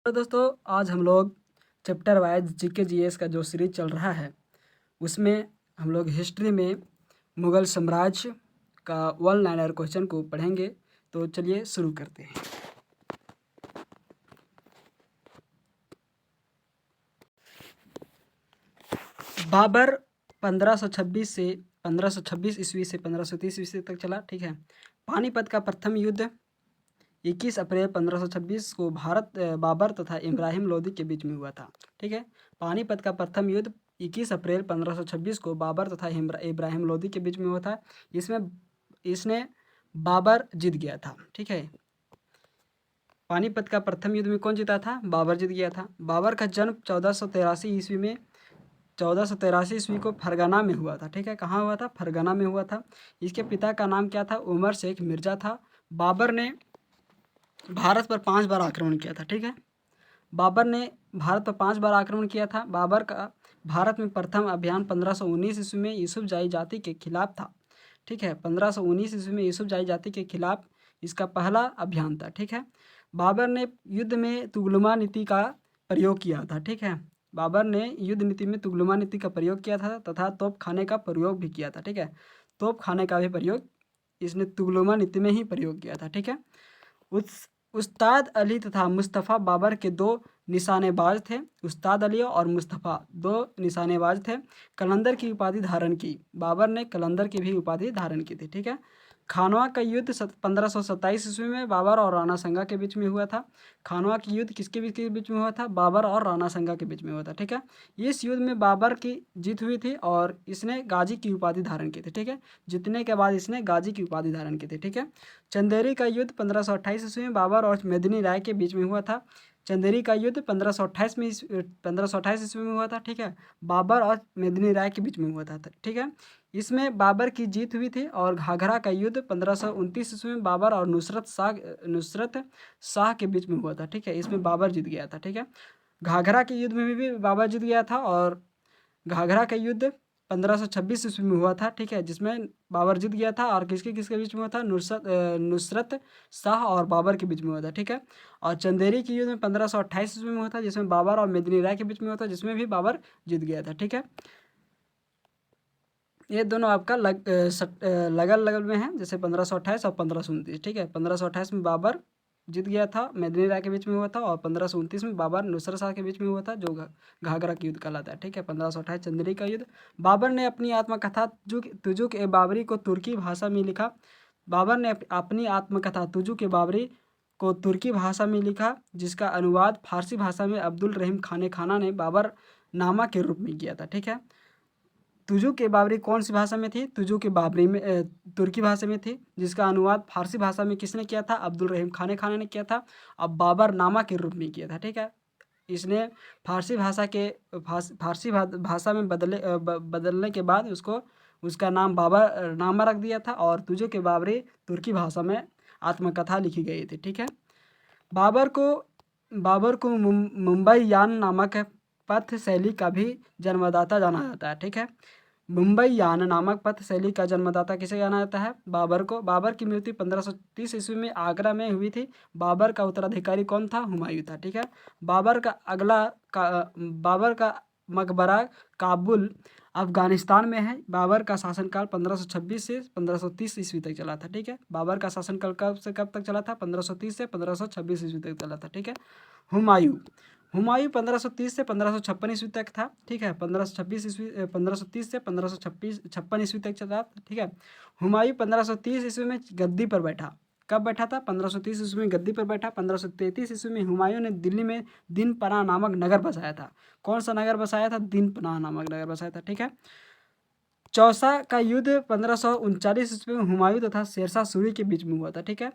तो दोस्तों आज हम लोग चैप्टर वाइज जीके जीएस का जो सीरीज चल रहा है उसमें हम लोग हिस्ट्री में मुग़ल साम्राज्य का वन लाइनर क्वेश्चन को पढ़ेंगे। तो चलिए शुरू करते हैं। बाबर 1526 से 1526 ईस्वी से 1530 ईस्वी तक चला। ठीक है। पानीपत का प्रथम युद्ध 21 अप्रैल 1526 को बाबर तथा इब्राहिम लोदी के बीच में हुआ था। ठीक है। पानीपत का प्रथम युद्ध 21 अप्रैल 1526 को बाबर तथा इब्राहिम लोदी के बीच में हुआ था। इसने बाबर जीत गया था। ठीक है। पानीपत का प्रथम युद्ध में कौन जीता था? बाबर जीत गया था। बाबर का जन्म 1483 ईस्वी को फरगना में हुआ था। ठीक है। कहाँ हुआ था? फरगना में हुआ था। इसके पिता का नाम क्या था? उमर शेख मिर्जा था। बाबर ने भारत पर 5 बार आक्रमण किया था। ठीक है। बाबर ने भारत पर 5 बार आक्रमण किया था। बाबर का भारत में प्रथम अभियान 1519 ईस्वी में यूसुफजाई जाति के खिलाफ था। ठीक है। 1519 ईस्वी में यूसुफजाई जाति के खिलाफ इसका पहला अभियान था। ठीक है। बाबर ने युद्ध में तुगलमा नीति का प्रयोग किया था। ठीक है। बाबर ने युद्ध नीति में तुगलमा नीति का प्रयोग किया था तथा तोप खाने का प्रयोग भी किया था। ठीक है। तोप खाने का भी प्रयोग इसने तुगलमा नीति में ही प्रयोग किया था। ठीक है। उस्ताद अली तथा मुस्तफ़ा बाबर के दो निशानेबाज थे। उस्ताद अली और मुस्तफ़ा दो निशानेबाज थे। कलंदर की उपाधि धारण की। बाबर ने कलंदर की भी उपाधि धारण की थी। ठीक है। खानवा का युद्ध 1527 ईस्वी में बाबर और राणा संगा के बीच में हुआ था। खानवा की युद्ध किसके बीच में हुआ था? बाबर और राणा संगा के बीच में हुआ था। ठीक है। इस युद्ध में बाबर की जीत हुई थी और इसने गाजी की उपाधि धारण की थी। ठीक है। जीतने के बाद इसने गाजी की उपाधि धारण की थी। ठीक है। चंदेरी का युद्ध 1528 ईस्वी में बाबर और मेदिनी राय के बीच में हुआ था। चंदेरी का युद्ध 1528 ईस्वी में हुआ था। ठीक है। बाबर और मेदिनी राय के बीच में हुआ था। ठीक है। इसमें बाबर की जीत हुई थी। और घाघरा का युद्ध 1529 ईस्वी में बाबर और नुसरत शाह के बीच में हुआ था। ठीक है। इसमें बाबर जीत गया था। ठीक है। घाघरा के युद्ध में भी बाबर जीत गया था और घाघरा का युद्ध 1526 ईस्वी में हुआ था। ठीक है। जिसमें बाबर जीत गया था और किसके किसके बीच में हुआ था? नुसरत शाह और बाबर के बीच में हुआ था। ठीक है। और चंदेरी की युद्ध में 1528 ईस्वी में हुआ था जिसमें बाबर और मेदिनी राय के बीच में हुआ था, जिसमें भी बाबर जीत गया था। ठीक है। ये दोनों आपका लगल लगल में हैं, जैसे 1528 और 1529। ठीक है। 1528 में बाबर जीत गया था, मेदिनी राय के बीच में हुआ था, और 1529 में बाबर नुसरत शाह के बीच में हुआ था, जो घाघरा का युद्ध कहलाता है। ठीक है। 1528 चंदेरी का युद्ध। बाबर ने अपनी आत्मकथा तुजुक ए बाबरी को तुर्की भाषा में लिखा। बाबर ने अपनी आत्मकथा तुजुक ए बाबरी को तुर्की भाषा में लिखा, जिसका अनुवाद फारसी भाषा में अब्दुल रहीम खाने खाना ने बाबर नामा के रूप में किया था। ठीक है। तुजु के बाबरी कौन सी भाषा में थी? तुजु के बाबरी में तुर्की भाषा में थी, जिसका अनुवाद फारसी भाषा में किसने किया था? अब्दुल रहीम खाने खाना ने किया था। अब बाबर नामा के रूप में किया था। ठीक है। इसने फारसी भाषा के फारसी भाषा में बदलने के बाद उसका नाम बाबर नामा रख दिया था और तुजु के बाबरी तुर्की भाषा में आत्मकथा लिखी गई थी। ठीक है। बाबर को बाबर को मुंबई यान नामक पथ शैली का भी जन्मदाता जाना जाता है। ठीक है। मुंबई यान नामक पथ शैली का जन्मदाता किसे जाना जाता है? बाबर को। बाबर की मृत्यु 1530 ईस्वी में आगरा में हुई थी। बाबर का उत्तराधिकारी कौन था? हुमायूं था। ठीक है। बाबर का मकबरा काबुल अफगानिस्तान में है। बाबर का शासनकाल 1526 से 1530 ईस्वी तक चला था। ठीक है। बाबर का शासनकाल कब से कब तक चला था? 1530 से 1526 ईस्वी तक चला था। ठीक है। हुमायूं हुमायूं 1530 से 1556 ईस्वी तक था। ठीक है। 1530 से 1556 ईस्वी तक चला। ठीक है। हुमायूं 1530 ईस्वी में गद्दी पर बैठा। कब बैठा था? 1530 ईस्वी में गद्दी पर बैठा। 1533 ईस्वी में हुमायूं ने दिल्ली में दीनपनाह नामक नगर बसाया था। कौन सा नगर बसाया था? दीनपनाह नामक नगर बसाया था। ठीक है। चौसा का युद्ध 1539 ईस्वी में हुमायूं तथा शेरशाह सूरी के बीच में हुआ था। ठीक है।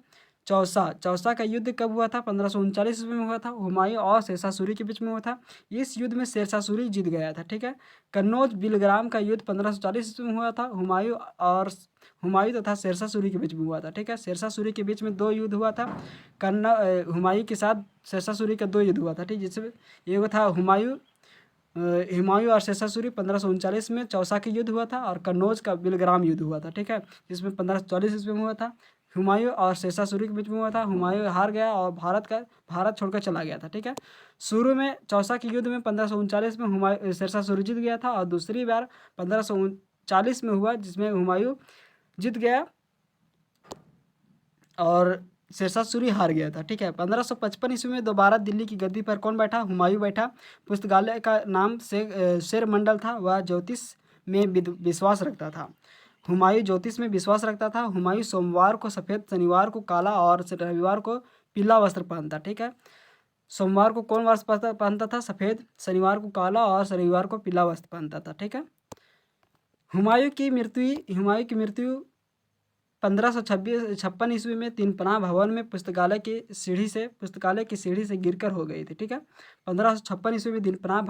चौसा का युद्ध कब हुआ था? 1539 ईस्वी में हुआ था। हुमायूं और शेरशाह सूरी के बीच में हुआ था। इस युद्ध में शेरशाह सूरी जीत गया था। ठीक है। कन्नौज बिलग्राम का युद्ध 1540 ईस्वी में हुआ था। हुमायूं तथा शेरशाह सूरी के बीच में हुआ था। ठीक है। शेरशाह सूरी के बीच में 2 युद्ध हुआ था। हुमायूं के साथ शेरशाह सूरी का 2 युद्ध हुआ था। ठीक, जिसमें एक था हुमायूं और शेरशाह सूरी 1539 में चौसा का युद्ध हुआ था, और कन्नौज का बिलग्राम युद्ध हुआ था। ठीक है। जिसमें 1540 ईस्वी में हुआ था। हुमायूं और शेरशाह सूरी के बीच में हुआ था। हुमायूं हार गया और भारत छोड़कर चला गया था, ठीक है। शुरू में चौसा के युद्ध में 1539 में हुमायूं शेरशाह सूरी जीत गया था और दूसरी बार 1539 में हुआ जिसमें हुमायूं जीत गया और शेरशाह सूरी हार गया था, ठीक है। 1555 ईस्वी में दोबारा दिल्ली की गद्दी पर कौन बैठा? हुमायूं बैठा। पुस्तकालय का नाम शेर मंडल था। वह ज्योतिष में विश्वास रखता था। हुमायूं ज्योतिष में विश्वास रखता था। हुमायूं सोमवार को सफ़ेद, शनिवार को काला और रविवार को पीला वस्त्र पहनता, ठीक है। सोमवार को कौन वस्त्र पहनता था? सफ़ेद, शनिवार को काला और रविवार को पीला वस्त्र पहनता था, ठीक है। हुमायूं की मृत्यु 1556 ईस्वी में तिनपना भवन में पुस्तकालय की सीढ़ी से गिरकर हो गई थी, ठीक है। 1556 ईस्वी में दिनपना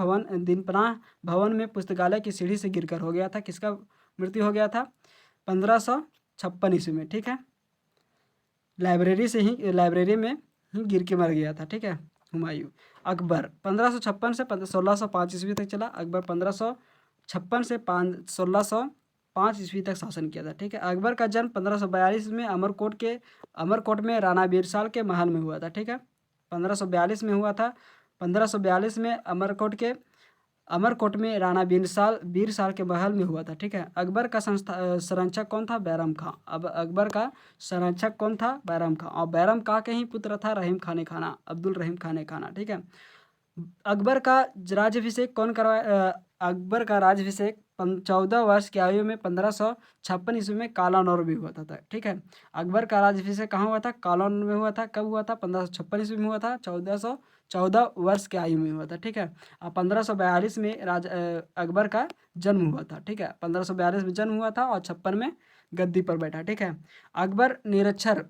भवन में पुस्तकालय की सीढ़ी से गिरकर हो गया था। किसका मृत्यु हो गया था? 1556 ईस्वी में, ठीक है। लाइब्रेरी में ही गिर के मर गया था, ठीक है हुमायूं। अकबर 1556 से 1605 ईस्वी तक चला। अकबर 1556 से 1605 ईस्वी तक शासन किया था, ठीक है। अकबर का जन्म 1542 में अमरकोट में राणा बीरसाल के महल में हुआ था, ठीक है। 1542 में हुआ था। 1542 में अमरकोट में राणा बीरसाल के महल में हुआ था, ठीक है। अकबर का संरक्षक कौन था? बैरम खां। अब अकबर का संरक्षक कौन था? बैरम खां। और बैरम खां के ही पुत्र था रहीम खान खाना, अब्दुल रहीम खान खाना, ठीक है। अकबर का राज्याभिषेक कौन करवाया? अकबर का राज्याभिषेक 14 वर्ष की आयु में 1556 ईस्वी में कालानौर में हुआ था, ठीक है। अकबर का राज्याभिषेक कहाँ हुआ था? कालानौर में हुआ था। कब हुआ था? 1556 ईस्वी में हुआ था। 14 वर्ष की आयु में हुआ था, ठीक है। और 1542 में अकबर का जन्म हुआ था, ठीक है। 1542 में जन्म हुआ था और 56 में गद्दी पर बैठा, ठीक है। अकबर निरक्षर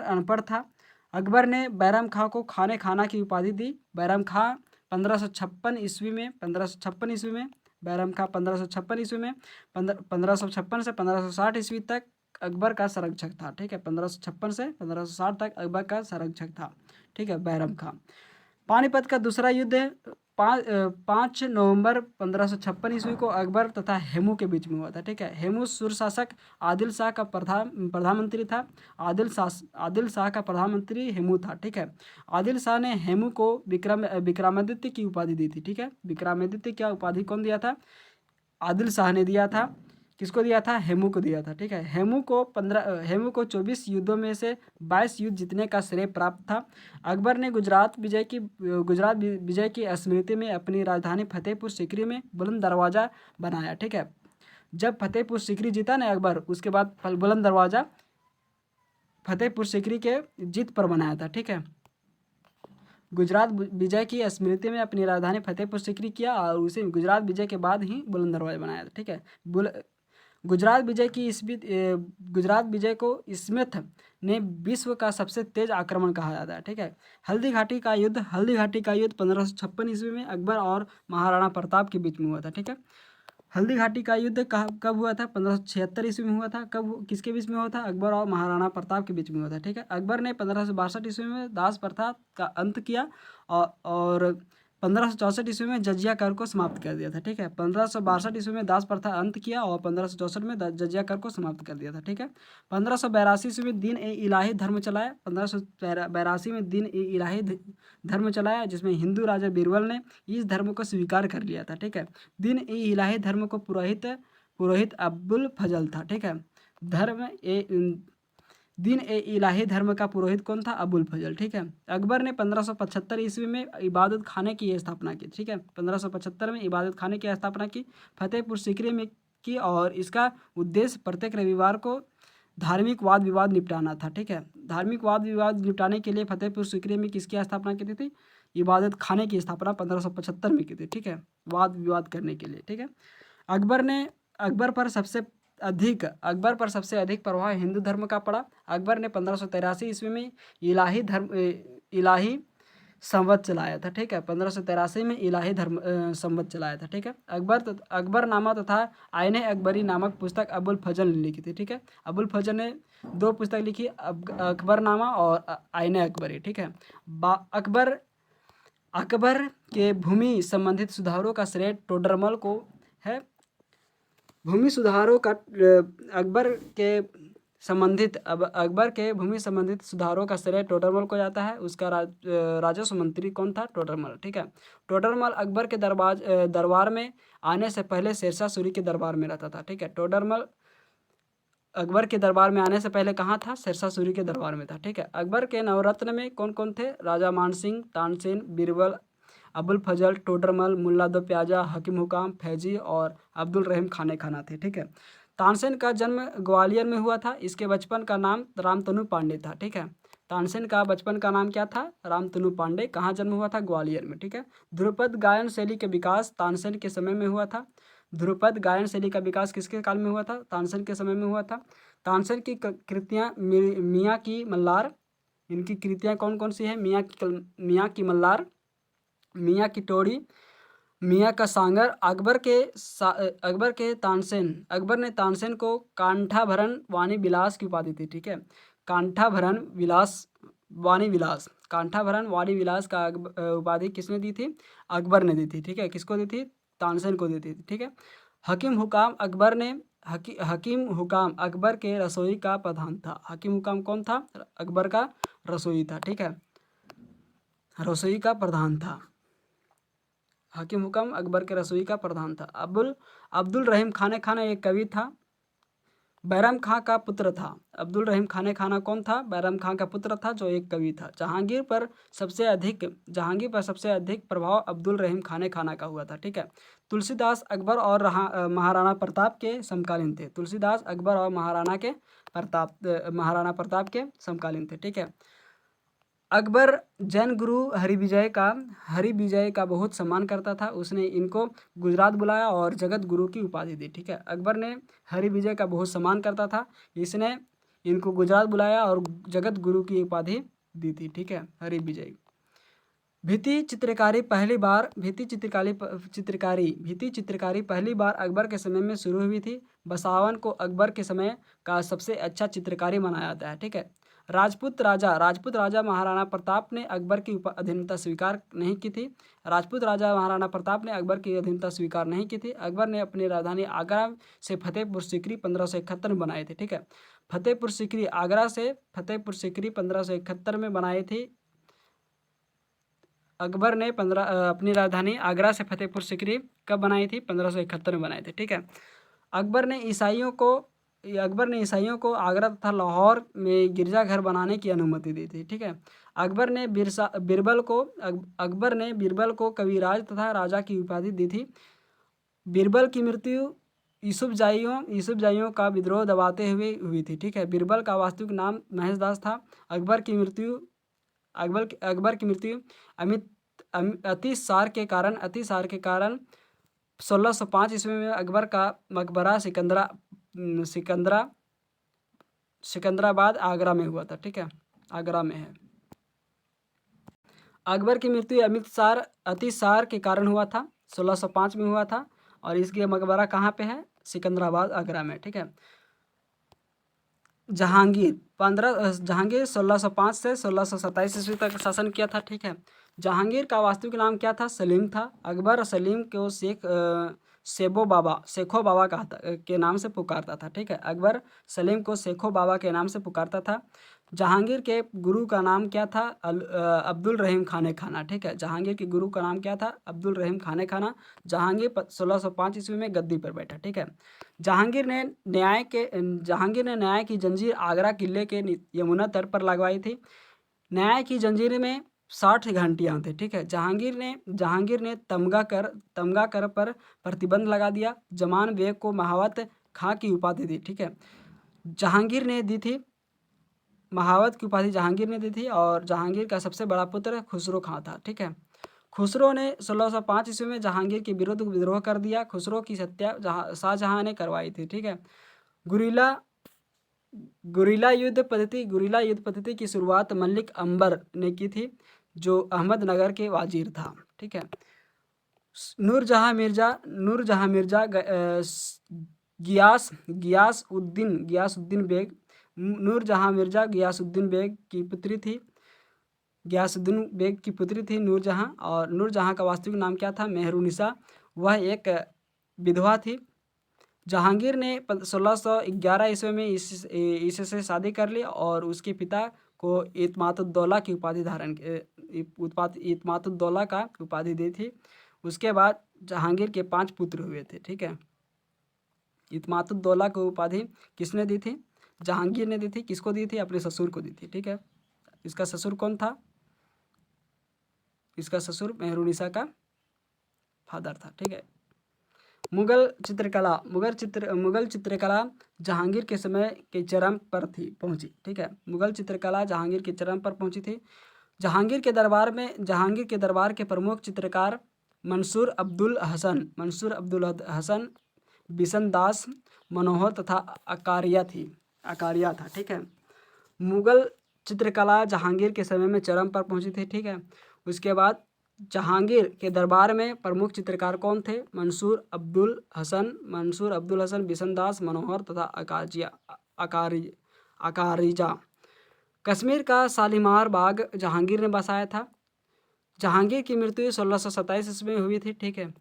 अनपढ़ था। अकबर ने बैरम खां को खाने खाना की उपाधि दी। बैरम खां 1556 ईस्वी में बैरम खां 1556 ईस्वी में 1556 से 1560 ईस्वी तक अकबर का संरक्षक था, ठीक है। 1556 से 1560 तक अकबर का संरक्षक था, ठीक है, बैरम खां। पानीपत का दूसरा युद्ध 5 नवंबर 1556 ईस्वी को अकबर तथा हेमू के बीच में हुआ था, ठीक है। हेमू सुर शासक आदिल शाह का प्रधानमंत्री था। आदिल शाह का प्रधानमंत्री हेमू था, ठीक है। आदिल शाह ने हेमू को विक्रमादित्य की उपाधि दी थी, ठीक है। विक्रमादित्य क्या उपाधि कौन दिया था? आदिल शाह ने दिया था। किसको दिया था? हेमू को दिया था, ठीक है। हेमू को 24 युद्धों में से 22 युद्ध जीतने का श्रेय प्राप्त था। अकबर ने गुजरात विजय की स्मृति में अपनी राजधानी फतेहपुर सीकरी में बुलंद दरवाज़ा बनाया, ठीक है। जब फतेहपुर सीकरी जीता ना अकबर, उसके बाद बुलंद दरवाज़ा फतेहपुर सीकरी के जीत पर बनाया था, ठीक है। गुजरात विजय की स्मृति में अपनी राजधानी फतेहपुर सीकरी किया और उसे गुजरात विजय के बाद ही बुलंद दरवाज़ा बनाया था, ठीक है। गुजरात विजय को स्मिथ ने विश्व का सबसे तेज आक्रमण कहा जाता है, ठीक है। हल्दी घाटी का युद्ध 1556 ईस्वी में अकबर और महाराणा प्रताप के बीच में हुआ था, ठीक है। हल्दी घाटी का युद्ध कब हुआ था? 1576 ईस्वी में हुआ था। किसके बीच में हुआ था? अकबर और महाराणा प्रताप के बीच में हुआ था, ठीक है। अकबर ने 1562 ईस्वी में दास प्रथा का अंत किया और 1564 ईस्वी में जजिया कर को समाप्त कर दिया था, ठीक है। 1562 ईस्वी में दास प्रथा अंत किया और 1564 में जजिया कर को समाप्त कर दिया था, ठीक है। 1582 ईस्वी में दीन ए इलाही धर्म चलाया। 1582 में दीन ए इलाही धर्म चलाया जिसमें हिंदू राजा बीरबल ने इस धर्म को स्वीकार कर लिया था, ठीक है। दीन ए इलाही धर्म को पुरोहित अब्दुल फजल था, ठीक है। दीन ए इलाही धर्म का पुरोहित कौन था? अबुल फजल, ठीक है। अकबर ने 1575 ईस्वी में इबादत खाने की स्थापना की, ठीक है। 1575 में इबादत खाने की स्थापना की फतेहपुर सीकरी में की और इसका उद्देश्य प्रत्येक रविवार को धार्मिक वाद विवाद निपटाना था, ठीक है। धार्मिक वाद विवाद निपटाने के लिए फतेहपुर सीकरी में किसकी स्थापना की थी? इबादत खाने की स्थापना 1575 में की थी, ठीक है, वाद विवाद करने के लिए, ठीक है। अकबर पर सबसे अधिक प्रभाव हिंदू धर्म का पड़ा। अकबर ने 1583 ईस्वी में इलाही संवत चलाया था, ठीक है। 1583 में इलाही धर्म संवत चलाया था, ठीक है। अकबरनामा तथा आईने अकबरी नामक पुस्तक अबुल फजल ने लिखी थी, ठीक है। अबुल फजल ने 2 पुस्तक लिखी, अकबरनामा और आईने अकबरी, ठीक है। अकबर के भूमि संबंधित सुधारों का श्रेय टोडरमल को है। भूमि सुधारों का अकबर के संबंधित अकबर के भूमि संबंधित सुधारों का श्रेय टोडरमल को जाता है। उसका राजस्व मंत्री कौन था? टोडरमल। ठीक है। टोडरमल अकबर के दरबार में आने से पहले शेरशाह सूरी के दरबार में रहता था। ठीक है। टोडरमल अकबर के दरबार में आने से पहले कहाँ था? शेरशाह सूरी के दरबार में था। ठीक है। अकबर के नवरत्न में कौन कौन थे? राजा मानसिंह, तानसेन, बीरबल, अबुल फजल, टोडरमल, मुल्ला दो प्याजा, हकीम हुकाम, फैजी और अब्दुल रहीम खाने खाना थे। ठीक है। तानसेन का जन्म ग्वालियर में हुआ था। इसके बचपन का नाम रामतनु पांडे था। ठीक है। तानसेन का बचपन का नाम क्या था? रामतनु पांडे। कहाँ जन्म हुआ था? ग्वालियर में। ठीक है। ध्रुपद गायन शैली के विकास तानसेन के समय में हुआ था। ध्रुपद गायन शैली का विकास किसके काल में हुआ था? तानसेन के समय में हुआ था। तानसेन की कृतियाँ मियाँ की मल्लार, इनकी कृतियाँ कौन कौन सी है? मियाँ की मल्लार, मियाँ की टोड़ी, मियाँ का सांगर। अकबर ने तानसेन को कांठाभरण वाणी विलास की उपाधि दी। ठीक है। कांठाभरण वाणी विलास का उपाधि किसने दी थी? अकबर ने दी थी। ठीक है। किसको दी थी? तानसेन को दी थी। ठीक है। हकीम हुकाम अकबर के रसोई का प्रधान था। हकीम हुकाम कौन था? अकबर का रसोई था। ठीक है। रसोई का प्रधान था। हकीम हुकम अकबर के रसोई का प्रधान था। अब्दुल रहीम खाने खाना एक कवि था। बैरम खां का पुत्र था। अब्दुल रहीम खाने खाना कौन था? बैरम खां का पुत्र था, जो एक कवि था। जहांगीर पर सबसे अधिक प्रभाव अब्दुल रहीम खाने खाना का हुआ था। ठीक है। तुलसीदास अकबर और महाराणा प्रताप के समकालीन थे। तुलसीदास अकबर और महाराणा प्रताप के समकालीन थे। ठीक है। अकबर जैन गुरु हरिविजय का बहुत सम्मान करता था। उसने इनको गुजरात बुलाया और जगत गुरु की उपाधि दी। ठीक है। अकबर ने हरिविजय का बहुत सम्मान करता था। इसने इनको गुजरात बुलाया और जगत गुरु की उपाधि दी थी। ठीक है। हरिविजय। भित्ति चित्रकारी पहली बार अकबर के समय में शुरू हुई थी। बसावन को अकबर के समय का सबसे अच्छा चित्रकारी माना जाता है। ठीक है। राजपूत राजा महाराणा प्रताप ने अकबर की अधीनता स्वीकार नहीं की थी। अकबर ने अपनी राजधानी आगरा से फतेहपुर सीकरी 1571 में बनाए थे। ठीक है। आगरा से फतेहपुर सीकरी 1571 में बनाई थी। अकबर ने अपनी राजधानी आगरा से फतेहपुर सीकरी कब बनाई थी? 1571 में बनाए थे। ठीक है। अकबर ने ईसाइयों को आगरा तथा लाहौर में गिरजाघर बनाने की अनुमति दी थी। ठीक है। अकबर ने बीरबल को कविराज तथा राजा की उपाधि दी थी। बीरबल की मृत्यु यूसुफजाइयों का विद्रोह दबाते हुए हुई थी। ठीक है। बीरबल का वास्तविक नाम महेशदास था। अकबर की मृत्यु अतिसार के कारण 1605 ईस्वी में अकबर का मकबरा सिकंदराबाद आगरा में हुआ था। ठीक है। आगरा में है। अकबर की मृत्यु अतिसार के कारण हुआ था। 1605 में हुआ था और इसके मकबरा कहाँ पे है? सिकंदराबाद आगरा में। ठीक है। जहांगीर 1605 से 1627 ईस्वी तक शासन किया था। ठीक है। जहांगीर का वास्तविक नाम क्या था? सलीम था। अकबर सलीम को शेखो बाबा के नाम से पुकारता था। ठीक है। अकबर सलीम को शेखो बाबा के नाम से पुकारता था। जहांगीर के गुरु का नाम क्या था? अब्दुल रहीम खाने खाना। ठीक है। जहांगीर के गुरु का नाम क्या था? अब्दुल रहीम खाने खाना। जहांगीर 1605 ईस्वी में गद्दी पर बैठा। ठीक है। जहांगीर ने न्याय की जंजीर आगरा किले के यमुना तट पर लगवाई थी। न्याय की जंजीर में 60 घंटियां थी। ठीक है। जहांगीर ने तमगा कर पर प्रतिबंध लगा दिया। जमान बेग को महावत खां की उपाधि दी। ठीक है। जहांगीर ने दी थी महावत की उपाधि और जहांगीर का सबसे बड़ा पुत्र खुसरो खां था। ठीक है। खुसरो ने 1605 ईस्वी में जहांगीर के विरुद्ध विद्रोह कर दिया। खुसरो की हत्या शाहजहां ने करवाई थी। ठीक है। गुरिल्ला युद्ध पद्धति की शुरुआत मलिक अंबर ने की थी, जो अहमदनगर के वाजीर था। ठीक है। नूरजहां मिर्जा गियासुद्दीन बेग की पुत्री थी। नूरजहां। और नूरजहां का वास्तविक नाम क्या था? मेहरुनिसा। वह एक विधवा थी। जहांगीर ने 1611 ईस्वी में इससे शादी कर ली और उसके पिता को इत्मातुद्दौला की उपाधि इत्मातुद्दौला का उपाधि दी थी। उसके बाद जहांगीर के 5 पुत्र हुए थे। ठीक है, इत्मातुद्दौला को उपाधि किसने दी थी? जहांगीर ने दी थी। किसको दी थी? अपने ससुर को दी थी। ठीक है, इसका ससुर कौन था? इसका ससुर मेहरुनिसा का फादर था। ठीक है, मुगल चित्रकला जहांगीर के समय के चरम पर पहुंची। ठीक है, मुगल चित्रकला जहांगीर के चरम पर पहुंची थी। जहांगीर के दरबार के प्रमुख चित्रकार मंसूर अब्दुल हसन, बिशन दास मनोहर तथा अकारिया था। ठीक है, मुगल चित्रकला जहांगीर के समय में चरम पर पहुंची थी। ठीक है, उसके बाद जहांगीर के दरबार में प्रमुख चित्रकार कौन थे? मंसूर अब्दुल हसन, बिशन दास मनोहर तथा अकारिजा। कश्मीर का शालीमार बाग जहांगीर ने बसाया था। जहांगीर की मृत्यु 1627 ईस्वी में हुई थी। ठीक है,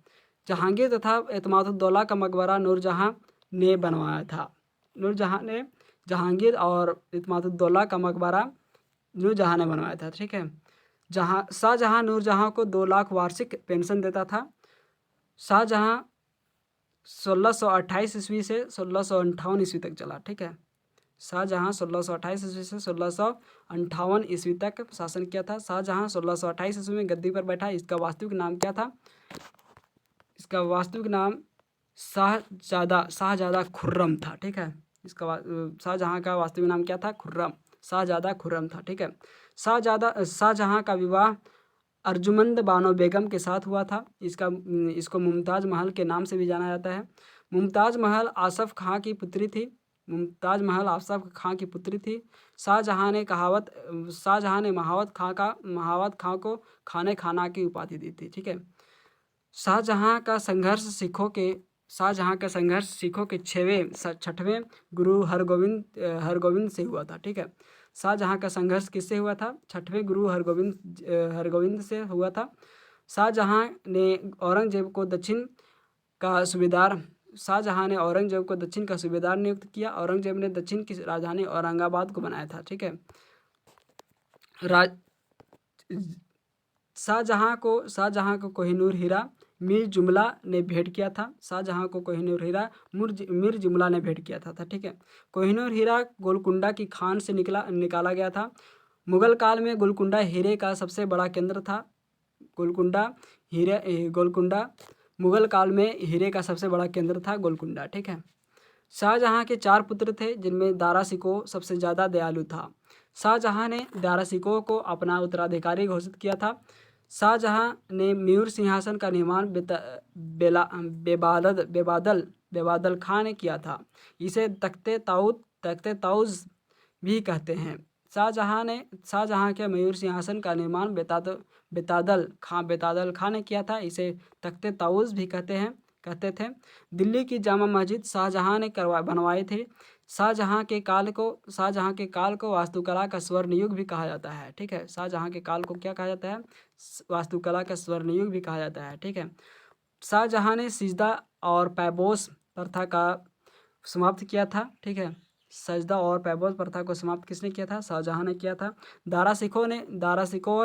जहांगीर तथा इत्मातुद्दौला का मकबरा नूरजहां ने बनवाया था। नूरजहां ने जहांगीर और इत्मातुद्दौला का मकबरा नूरजहां ने बनवाया था। ठीक है, शाहजहां नूरजहां को 2 लाख वार्षिक पेंशन देता था। शाहजहां 1628 ईस्वी से 1658 ईस्वी तक चला। ठीक है, शाहजहां 1628 ईस्वी से 1658 ईस्वी तक शासन किया था। शाहजहां 1628 ईस्वी में गद्दी पर बैठा। इसका वास्तविक नाम क्या था? इसका वास्तविक नाम शाहजादा खुर्रम था। ठीक है, इसका शाहजहां का वास्तविक नाम क्या था? शाहजादा खुर्रम था। ठीक है, शाहजहां का विवाह अर्जुमंद बानो बेगम के साथ हुआ था। इसको मुमताज़ महल के नाम से भी जाना जाता है। मुमताज़ महल आसफ खां की पुत्री थी। शाहजहां ने महावत खां को खाने खाना की उपाधि दी थी। ठीक है, शाहजहां का संघर्ष सिखों के 6वें गुरु हरगोविंद से हुआ था। ठीक है, शाहजहां का संघर्ष किससे हुआ था? 6वें गुरु हरगोविंद से हुआ था। शाहजहां ने औरंगजेब को दक्षिण का सूबेदार नियुक्त किया। औरंगजेब ने दक्षिण की राजधानी औरंगाबाद को बनाया था। ठीक है, शाहजहां को कोहिनूर हीरा मीर जुमला ने भेंट किया था। शाहजहां को कोहिनूर हीरा मीर जुमला ने भेंट किया था। ठीक है, कोहिनूर हीरा गोलकुंडा की खान से निकाला गया था। मुगल काल में गोलकुंडा हीरे का सबसे बड़ा केंद्र था। गोलकुंडा मुगल काल में हीरे का सबसे बड़ा केंद्र था गोलकुंडा। ठीक है, शाहजहां के 4 पुत्र थे, जिनमें दारा शिकोह सबसे ज़्यादा दयालु था। शाहजहां ने दारा शिकोह को अपना उत्तराधिकारी घोषित किया था। शाहजहां ने मयूर सिंहासन का निर्माण बेबादल खां ने किया था। इसे तख्ते ताउज भी कहते हैं। शाहजहां के मयूर सिंहासन का निर्माण बेतादल खां ने किया था। इसे तख्ते ताउज भी कहते थे। दिल्ली की जामा मस्जिद शाहजहां ने बनवाई थी। शाहजहां के काल को वास्तुकला का स्वर्ण युग भी कहा जाता है। ठीक है, शाहजहां के काल को क्या कहा जाता है? वास्तुकला का स्वर्ण युग भी कहा जाता है। ठीक है, शाहजहां ने सिजदा और पैबोस प्रथा का समाप्त किया था। ठीक है, सजदा और पैबोस प्रथा को समाप्त किसने किया था? शाहजहां ने किया था। दारा शिकोह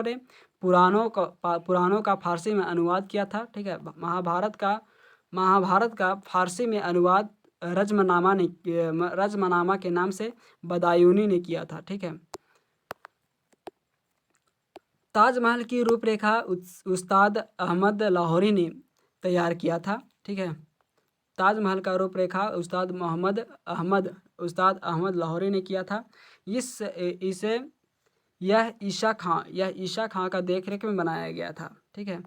ने पुराणों का फारसी में अनुवाद किया था। ठीक है, महाभारत का फारसी में अनुवाद रजमनामा के नाम से बदायूनी ने किया था। ठीक है, ताजमहल की रूपरेखा उस्ताद अहमद लाहौरी ने तैयार किया था। ठीक है, ताजमहल का रूपरेखा उस्ताद अहमद लाहौरी ने किया था। यह ईशा खां का देखरेख में बनाया गया था। ठीक है,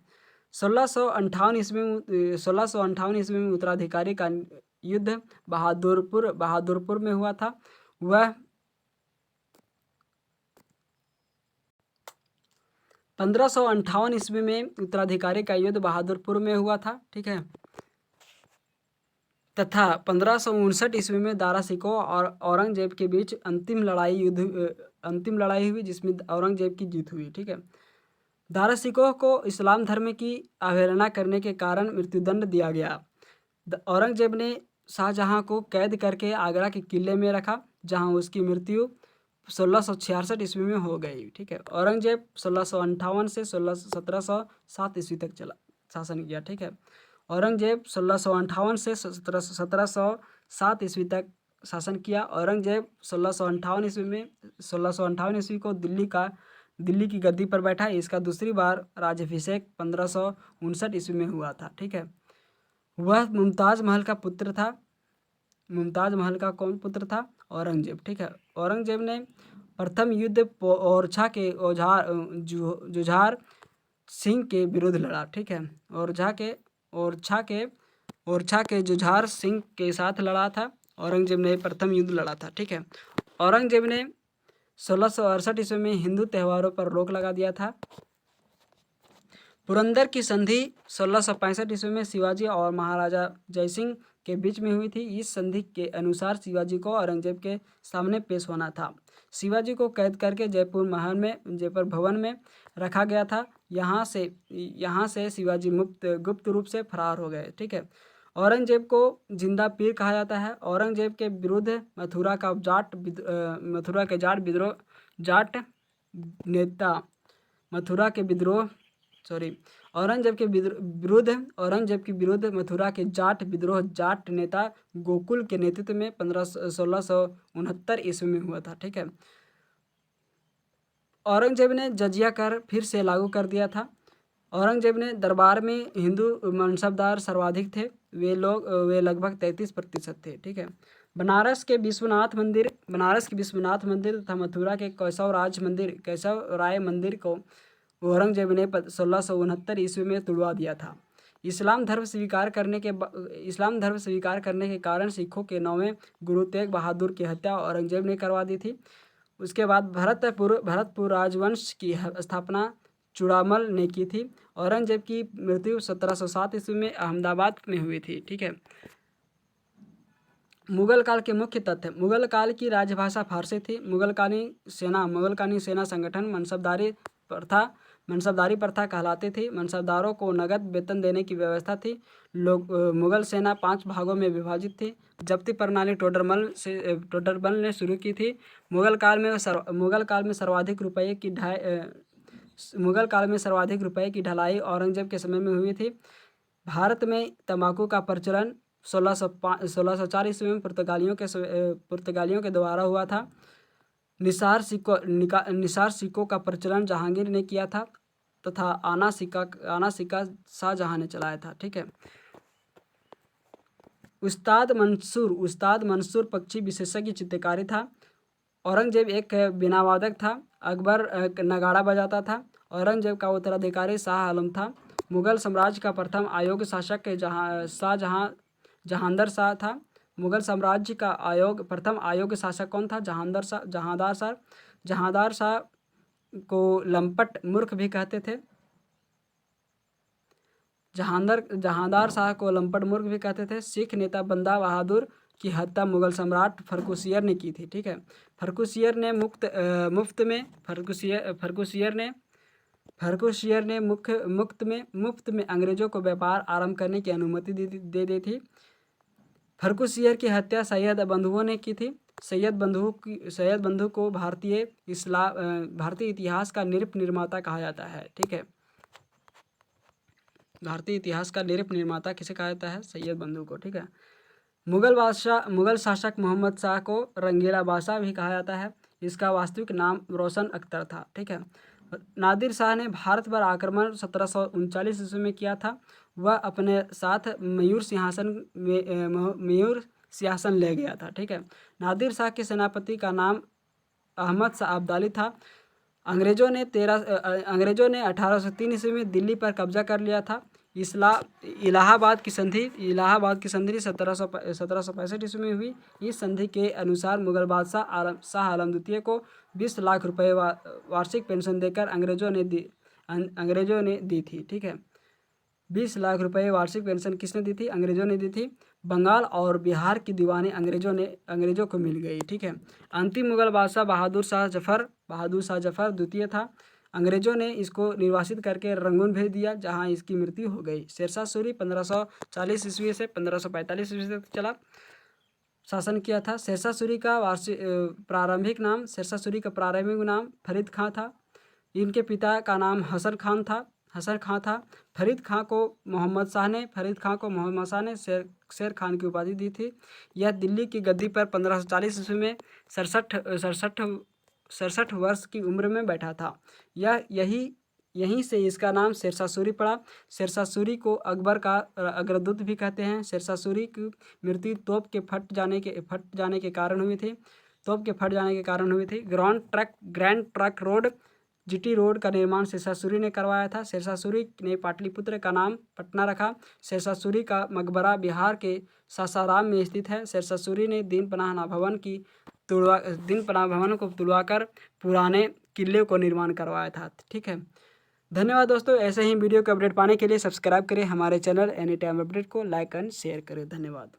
1658 ईस्वी में उत्तराधिकारी का युद्ध बहादुरपुर में हुआ था। वह 1558 ईस्वी में उत्तराधिकारी का युद्ध बहादुरपुर में हुआ था। ठीक है, तथा 1559 ईस्वी में दारा शिकोह और औरंगजेब के बीच अंतिम लड़ाई हुई, जिसमें औरंगजेब की जीत हुई। ठीक है, दारा शिकोह को इस्लाम धर्म की अवहेलना करने के कारण मृत्युदंड दिया गया। औरंगजेब ने शाहजहाँ को कैद करके आगरा के किले में रखा, जहाँ उसकी मृत्यु 1666 ईस्वी में हो गई। ठीक है, औरंगजेब 1658 से 1707 ईस्वी तक चला शासन किया। ठीक है, औरंगजेब 1658 से 1707 ईस्वी तक शासन किया। औरंगजेब 1658 ईस्वी को दिल्ली की गद्दी पर बैठा। इसका दूसरी बार राज्याभिषेक 1559 ईस्वी में हुआ था। ठीक है, वह मुमताज़ महल का पुत्र था। मुमताज़ महल का कौन पुत्र था? औरंगजेब। ठीक है, औरंगजेब ने प्रथम युद्ध ओरछा के जुझार सिंह के विरुद्ध लड़ा। ठीक है, ओरछा के जुझार सिंह के साथ लड़ा था। औरंगजेब ने प्रथम युद्ध लड़ा था। ठीक है, औरंगजेब ने 1668 ईस्वी में हिंदू त्योहारों पर रोक लगा दिया था। पुरंदर की संधि 1665 ईस्वी में शिवाजी और महाराजा जयसिंह के बीच में हुई थी। इस संधि के अनुसार शिवाजी को औरंगजेब के सामने पेश होना था। शिवाजी को कैद करके जयपुर भवन में रखा गया था। यहाँ से शिवाजी गुप्त रूप से फरार हो गए। ठीक है, औरंगजेब को जिंदा पीर कहा जाता है। औरंगजेब के विरुद्ध मथुरा के जाट विद्रोह जाट नेता गोकुल के नेतृत्व में 1669 ईस्वी में हुआ था। ठीक है, औरंगजेब ने जजिया कर फिर से लागू कर दिया था। औरंगजेब ने दरबार में हिंदू मनसबदार सर्वाधिक थे। वे लगभग 33% थे। ठीक है, बनारस के विश्वनाथ मंदिर तथा मथुरा के केशव राय मंदिर को औरंगजेब ने 1669 ईस्वी में तुड़वा दिया था। इस्लाम धर्म स्वीकार करने के कारण सिखों के 9वें गुरु तेग बहादुर की हत्या औरंगजेब ने करवा दी थी। उसके बाद भरतपुर राजवंश की स्थापना चूड़ामल ने की थी। औरंगजेब की मृत्यु 1707 ईस्वी में अहमदाबाद में हुई थी। ठीक है, मुगल काल के मुख्य तथ्य। मुगल काल की राजभाषा फारसी थी। मुगलकानी सेना संगठन मनसबदारी प्रथा कहलाती थी। मनसबदारों को नगद वेतन देने की व्यवस्था थी। मुगल सेना 5 भागों में विभाजित थी। जब्ती प्रणाली टोडरमल ने शुरू की थी। मुगल काल में सर्वाधिक रुपये की ढलाई औरंगजेब के समय में हुई थी। भारत में तंबाकू का प्रचलन 1604 ईस्वी में पुर्तगालियों के द्वारा हुआ था। निसार सिक्कों का प्रचलन जहांगीर ने किया था तथा आना सिक्का शाहजहां ने चलाया था। ठीक है, उस्ताद मंसूर पक्षी विशेषज्ञ चित्रकारी था। औरंगजेब एक बीना वादक था। अकबर नगाड़ा बजाता था। औरंगजेब का उत्तराधिकारी शाह आलम था। मुगल साम्राज्य का प्रथम आयोग शासक जहांदर शाह था। मुगल साम्राज्य का प्रथम आयोग शासक कौन था? जहांदार शाह को लंपट मूर्ख भी कहते थे। जहांदार शाह को लंपट मूर्ख भी कहते थे। सिख नेता बंदा बहादुर की हत्या मुगल सम्राट फर्रुखसियर ने की थी। ठीक है, फर्रुखसियर ने मुफ्त में अंग्रेजों को व्यापार आरंभ करने की अनुमति दे दी थी। फर्रुखसियर की हत्या सैयद बंधुओं ने की थी। सैयद बंधु को भारतीय इतिहास का निर्माता कहा जाता है। ठीक है, भारतीय इतिहास का निर्माता किसे कहा जाता है? सैयद बंधु को। ठीक है, मुगल शासक मोहम्मद शाह को रंगीला बादशाह भी कहा जाता है। इसका वास्तविक नाम रोशन अख्तर था। ठीक है, नादिर शाह ने भारत पर आक्रमण 1739 ईस्वी में किया था। वह अपने साथ मयूर सिंहासन ले गया था। ठीक है, नादिर शाह के सेनापति का नाम अहमद शाह अब्दाली था। अंग्रेजों ने 1803 ईस्वी में दिल्ली पर कब्जा कर लिया था। इलाहाबाद की संधि 1765 ईस्वी में हुई। इस संधि के अनुसार मुगल बादशाह शाह आलम द्वितीय को 20 लाख रुपए वार्षिक पेंशन देकर अंग्रेजों ने दी थी। ठीक है, 20 लाख रुपए वार्षिक पेंशन किसने दी थी? अंग्रेजों ने दी थी। बंगाल और बिहार की दीवानी अंग्रेजों को मिल गई। ठीक है, अंतिम मुगल बादशाह बहादुर शाह जफर द्वितीय था। अंग्रेजों ने इसको निर्वासित करके रंगून भेज दिया, जहाँ इसकी मृत्यु हो गई। शेरशाह सूरी 1540 ईस्वी से 1545 ईस्वी तक चला शासन किया था। शेरशाह सूरी का प्रारंभिक नाम फरीद खां था। इनके पिता का नाम हसन खां था। फरीद खां को मोहम्मद शाह ने शेर खान की उपाधि दी थी। यह दिल्ली की गद्दी पर 1540 ईस्वी में 67 वर्ष की उम्र में बैठा था। यहीं से इसका नाम शेरशाह सूरी पड़ा। शेरशाह सूरी को अकबर का अग्रदूत भी कहते हैं। शेरशाह सूरी की मृत्यु तोप के फट जाने के कारण हुई थी। Grand trunk road GT road का निर्माण शेरशाह सूरी ने करवाया था। शेरशाह सूरी ने पाटलिपुत्र का नाम पटना रखा। शेरशाह सूरी का मकबरा बिहार के सासाराम में स्थित है। शेरशाह सूरी ने दीन पनाह भवन को तुड़वाकर पुराने किले को निर्माण करवाया था। ठीक है, धन्यवाद दोस्तों। ऐसे ही वीडियो के अपडेट पाने के लिए सब्सक्राइब करें हमारे चैनल एनी टाइम अपडेट को, लाइक एंड शेयर करें। धन्यवाद।